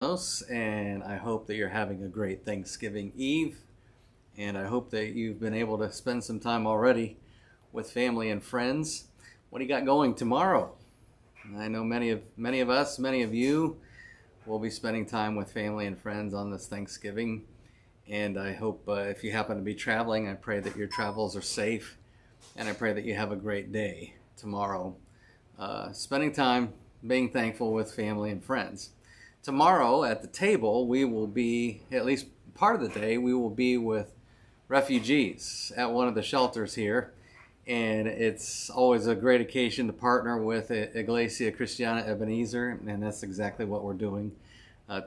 And I hope that you're having a great Thanksgiving Eve, and I hope that you've been able to spend some time already with family and friends. What do you got going tomorrow? I know many of us, many of you will be spending time with family and friends on this Thanksgiving, and I hope if you happen to be traveling, I pray that your travels are safe, and I pray that you have a great day tomorrow, spending time being thankful with family and friends. Tomorrow at the table, we will be, at least part of the day, we will be with refugees at one of the shelters here. And it's always a great occasion to partner with Iglesia Cristiana Ebenezer, and that's exactly what we're doing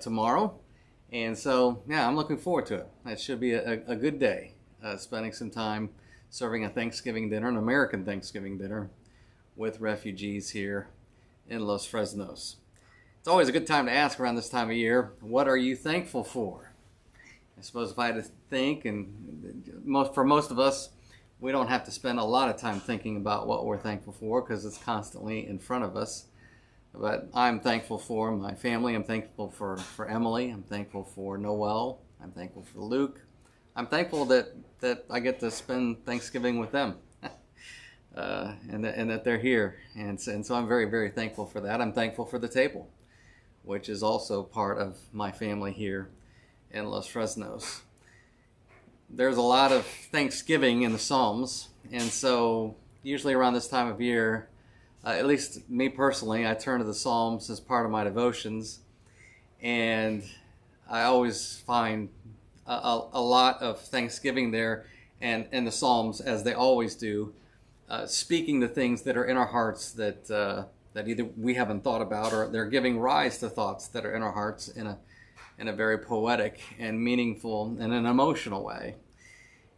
tomorrow. And so, yeah, I'm looking forward to it. It should be a good day, spending some time serving a Thanksgiving dinner, an American Thanksgiving dinner, with refugees here in Los Fresnos. It's always a good time to ask around this time of year, what are you thankful for? I suppose if I had to think, and for most of us, we don't have to spend a lot of time thinking about what we're thankful for because it's constantly in front of us. But I'm thankful for my family. I'm thankful for Emily. I'm thankful for Noel. I'm thankful for Luke. I'm thankful that I get to spend Thanksgiving with them. And that they're here. And so I'm very, very thankful for that. I'm thankful for the table, which is also part of my family here in Los Fresnos. There's a lot of Thanksgiving in the Psalms, and so usually around this time of year, at least me personally, I turn to the Psalms as part of my devotions, and I always find a lot of Thanksgiving there, and the Psalms, as they always do, speaking the things that are in our hearts that either we haven't thought about, or they're giving rise to thoughts that are in our hearts in a very poetic and meaningful and an emotional way.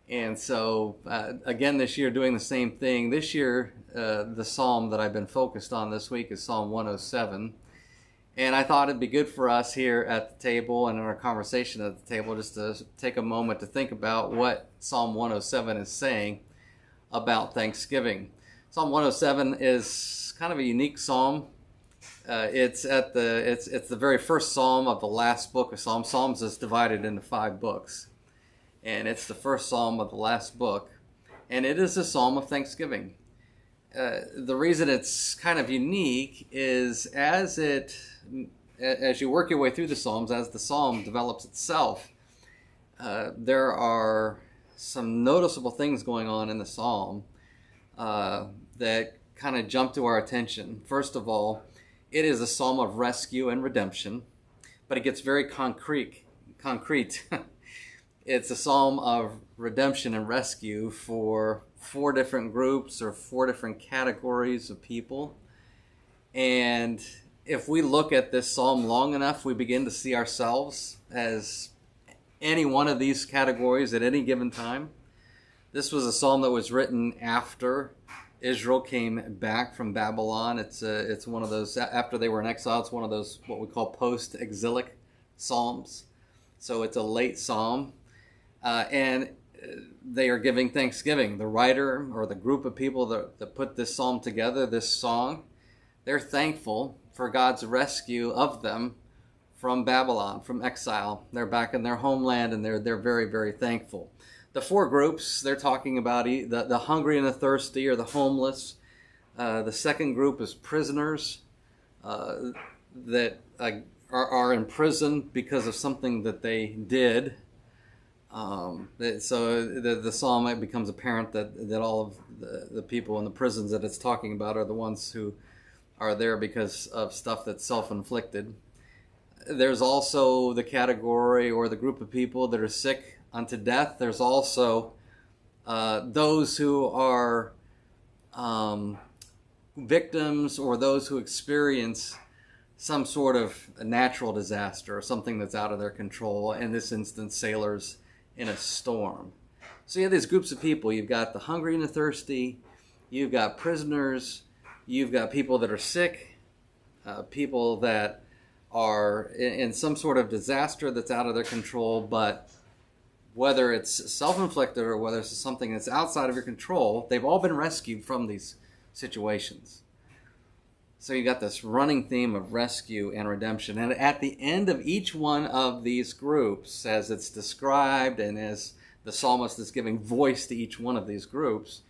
And so, again, this year doing the same thing. This year, the psalm that I've been focused on this week is Psalm 107. And I thought it'd be good for us here at the table and in our conversation at the table just to take a moment to think about what Psalm 107 is saying about Thanksgiving. Psalm 107 is kind of a unique psalm. It's the very first psalm of the last book of Psalms. Psalms is divided into 5 books, and it's the first psalm of the last book, and it is a psalm of thanksgiving. The reason it's kind of unique is as you work your way through the Psalms, as the psalm develops itself, there are some noticeable things going on in the psalm that kind of jump to our attention. First of all, it is a psalm of rescue and redemption, but it gets very concrete. It's a psalm of redemption and rescue for 4 different groups or 4 different categories of people. And if we look at this psalm long enough, we begin to see ourselves as any one of these categories at any given time. This was a psalm that was written after Israel came back from Babylon. It's one of those, after they were in exile, it's one of those what we call post-exilic psalms. So it's a late psalm, and they are giving thanksgiving. The writer or the group of people that put this psalm together, this song, they're thankful for God's rescue of them from Babylon, from exile. They're back in their homeland, and they're very, very thankful. The 4 groups, they're talking about the hungry and the thirsty, or the homeless. The second group is prisoners that are in prison because of something that they did. So the psalm, it becomes apparent that all of the people in the prisons that it's talking about are the ones who are there because of stuff that's self-inflicted. There's also the category or the group of people that are sick unto death. There's also those who are victims, or those who experience some sort of a natural disaster or something that's out of their control. In this instance, sailors in a storm. So you have these groups of people. You've got the hungry and the thirsty. You've got prisoners. You've got people that are sick. People that are in some sort of disaster that's out of their control, but whether it's self-inflicted or whether it's something that's outside of your control, they've all been rescued from these situations. So you got this running theme of rescue and redemption. And at the end of each one of these groups, as it's described and as the psalmist is giving voice to each one of these groups,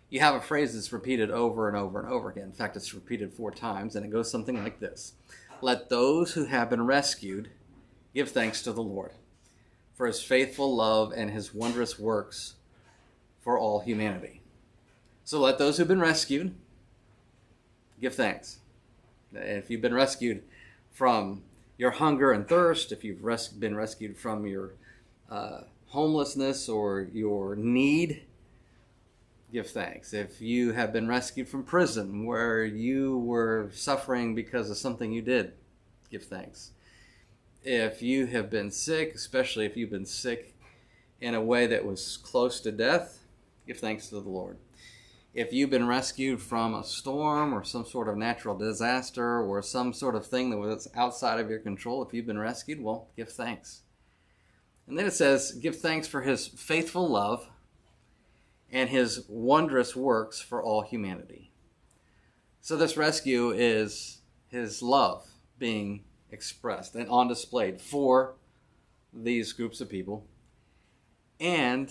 you have a phrase that's repeated over and over and over again. In fact, it's repeated 4 times, and it goes something like this. Let those who have been rescued give thanks to the Lord for his faithful love and his wondrous works for all humanity. So let those who've been rescued give thanks. If you've been rescued from your hunger and thirst, if you've been rescued from your homelessness or your need, give thanks. If you have been rescued from prison where you were suffering because of something you did, give thanks. If you have been sick, especially if you've been sick in a way that was close to death, give thanks to the Lord. If you've been rescued from a storm or some sort of natural disaster or some sort of thing that was outside of your control, if you've been rescued, well, give thanks. And then it says, give thanks for his faithful love and his wondrous works for all humanity. So this rescue is his love being expressed and on display for these groups of people. And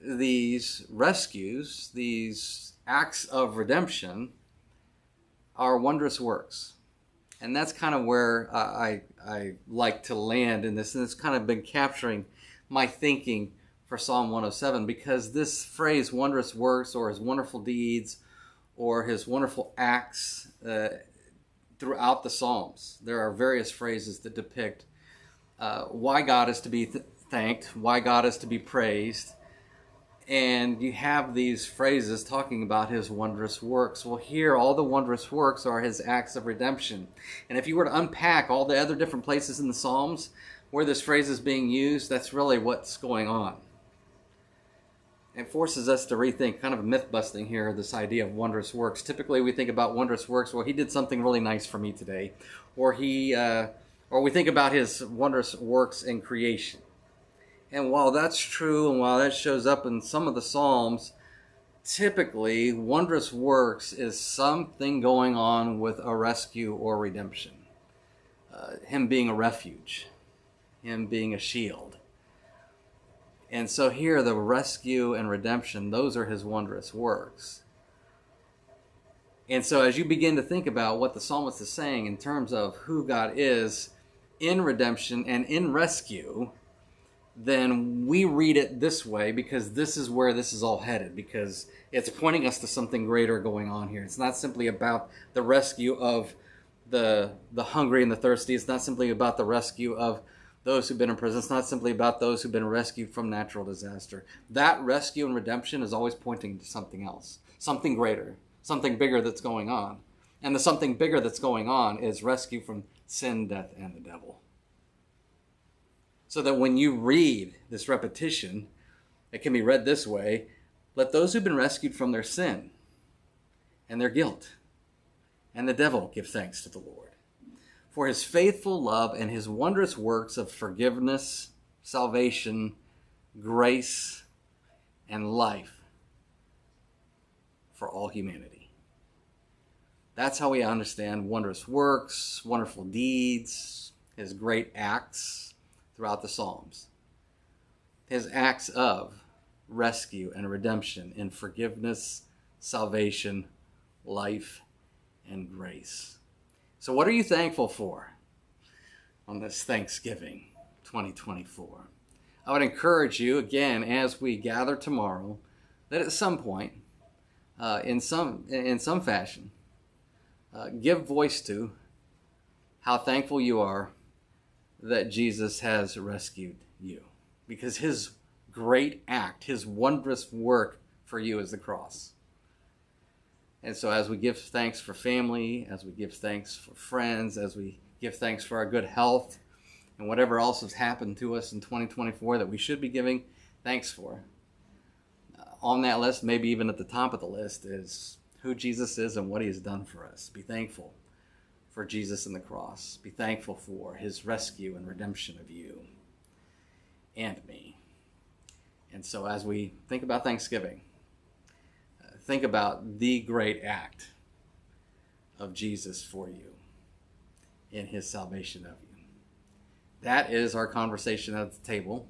these rescues, these acts of redemption, are wondrous works. And that's kind of where I like to land in this. And it's kind of been capturing my thinking for Psalm 107, because this phrase, wondrous works, or his wonderful deeds, or his wonderful acts, throughout the Psalms, there are various phrases that depict why God is to be thanked, why God is to be praised. And you have these phrases talking about his wondrous works. Well, here, all the wondrous works are his acts of redemption. And if you were to unpack all the other different places in the Psalms where this phrase is being used, that's really what's going on. It forces us to rethink, kind of a myth-busting here, this idea of wondrous works. Typically, we think about wondrous works, well, he did something really nice for me today. Or we think about his wondrous works in creation. And while that's true, and while that shows up in some of the Psalms, typically, wondrous works is something going on with a rescue or redemption. Him being a refuge, him being a shield. And so here, the rescue and redemption, those are his wondrous works. And so as you begin to think about what the psalmist is saying in terms of who God is in redemption and in rescue, then we read it this way, because this is where this is all headed, because it's pointing us to something greater going on here. It's not simply about the rescue of the hungry and the thirsty. It's not simply about the rescue of those who've been in prison. It's not simply about those who've been rescued from natural disaster. That rescue and redemption is always pointing to something else, something greater, something bigger that's going on. And the something bigger that's going on is rescue from sin, death, and the devil. So that when you read this repetition, it can be read this way: let those who've been rescued from their sin and their guilt and the devil give thanks to the Lord for his faithful love and his wondrous works of forgiveness, salvation, grace, and life for all humanity. That's how we understand wondrous works, wonderful deeds, his great acts throughout the Psalms. His acts of rescue and redemption in forgiveness, salvation, life, and grace. So what are you thankful for on this Thanksgiving 2024? I would encourage you, again, as we gather tomorrow, that at some point, in some fashion, give voice to how thankful you are that Jesus has rescued you. Because his great act, his wondrous work for you is the cross. And so as we give thanks for family, as we give thanks for friends, as we give thanks for our good health, and whatever else has happened to us in 2024 that we should be giving thanks for, on that list, maybe even at the top of the list, is who Jesus is and what he has done for us. Be thankful for Jesus and the cross. Be thankful for his rescue and redemption of you and me. And so as we think about Thanksgiving, think about the great act of Jesus for you in his salvation of you. That is our conversation at the table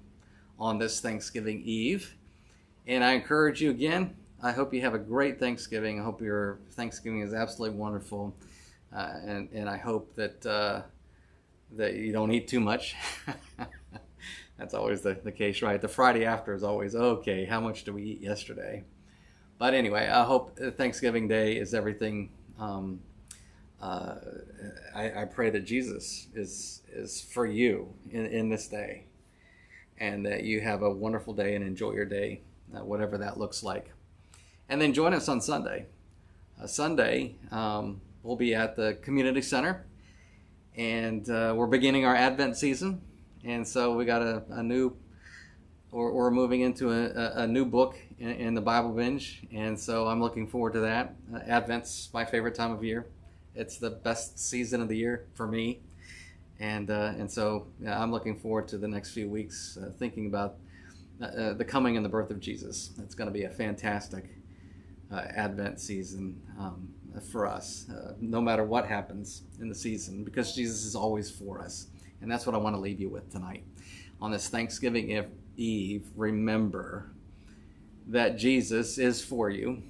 on this Thanksgiving Eve. And I encourage you again, I hope you have a great Thanksgiving. I hope your Thanksgiving is absolutely wonderful. And I hope that that you don't eat too much. That's always the case, right? The Friday after is always, okay, how much did we eat yesterday? But anyway, I hope Thanksgiving Day is everything. I pray that Jesus is for you in this day, and that you have a wonderful day and enjoy your day, whatever that looks like. And then join us on Sunday. Sunday, we'll be at the community center, and we're beginning our Advent season. And so we got a new, we're moving into a new book in the Bible Binge, and so I'm looking forward to that. Advent's my favorite time of year. It's the best season of the year for me, and so I'm looking forward to the next few weeks, thinking about the coming and the birth of Jesus. It's going to be a fantastic Advent season for us, no matter what happens in the season, because Jesus is always for us. And that's what I want to leave you with tonight. On this Thanksgiving Eve, remember that Jesus is for you.